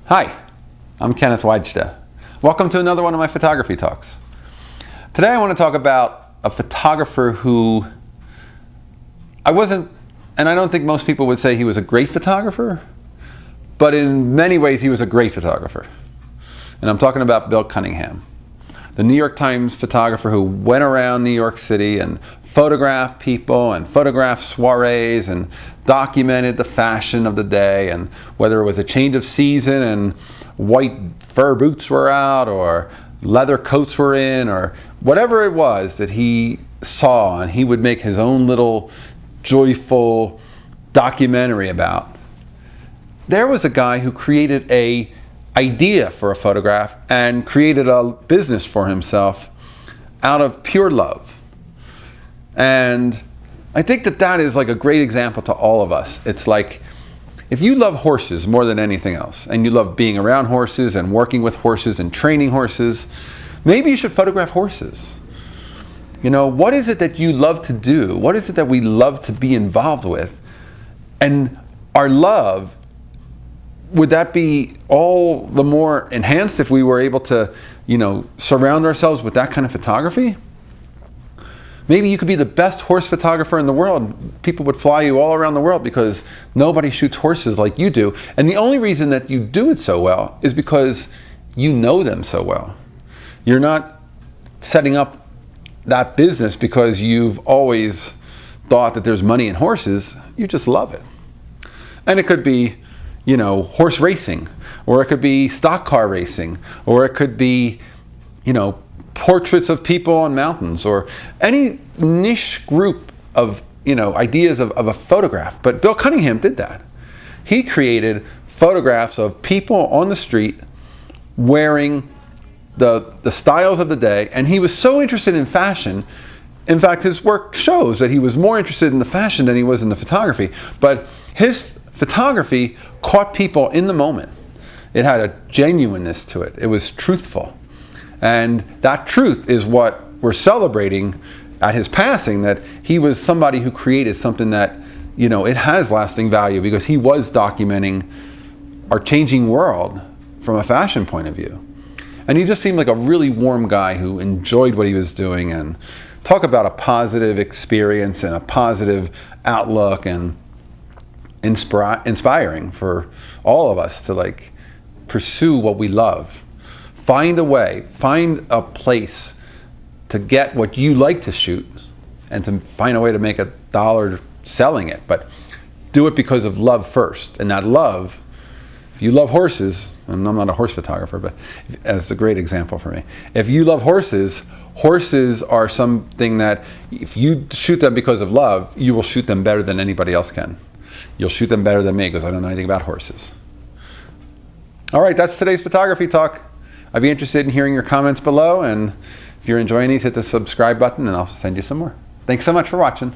Hi, I'm Kenneth Weidste. Welcome to another one of my photography talks. Today I want to talk about a photographer who I wasn't, and I don't think most people would say he was a great photographer, but in many ways he was a great photographer. And I'm talking about Bill Cunningham, the New York Times photographer who went around New York City and photographed people and photographed soirees and documented the fashion of the day, and whether it was a change of season and white fur boots were out or leather coats were in or whatever it was that he saw, and he would make his own little joyful documentary about. There was a guy who created a idea for a photograph and created a business for himself out of pure love. And I think that that is like a great example to all of us. It's like, if you love horses more than anything else, and you love being around horses and working with horses and training horses, maybe you should photograph horses. You know, what is it that you love to do? What is it that we love to be involved with? And our love, would that be all the more enhanced if we were able to, surround ourselves with that kind of photography? Maybe you could be the best horse photographer in the world. People would fly you all around the world because nobody shoots horses like you do. And the only reason that you do it so well is because you know them so well. You're not setting up that business because you've always thought that there's money in horses. You just love it. And it could be, horse racing, or it could be stock car racing, or it could be, portraits of people on mountains, or any niche group of ideas of a photograph. But Bill Cunningham did that. He created photographs of people on the street wearing the styles of the day, and he was so interested in fashion. In fact, his work shows that he was more interested in the fashion than he was in the photography. But his photography caught people in the moment. It had a genuineness to it. It was truthful. And that truth is what we're celebrating at his passing, that he was somebody who created something that, it has lasting value because he was documenting our changing world from a fashion point of view. And he just seemed like a really warm guy who enjoyed what he was doing, and talk about a positive experience and a positive outlook, and inspiring for all of us to pursue what we love. Find a way, find a place to get what you like to shoot and to find a way to make $1 selling it. But do it because of love first. And that love, if you love horses, and I'm not a horse photographer, but as a great example for me. If you love horses, horses are something that if you shoot them because of love, you will shoot them better than anybody else can. You'll shoot them better than me because I don't know anything about horses. All right, that's today's photography talk. I'd be interested in hearing your comments below, and if you're enjoying these, hit the subscribe button and I'll send you some more. Thanks so much for watching.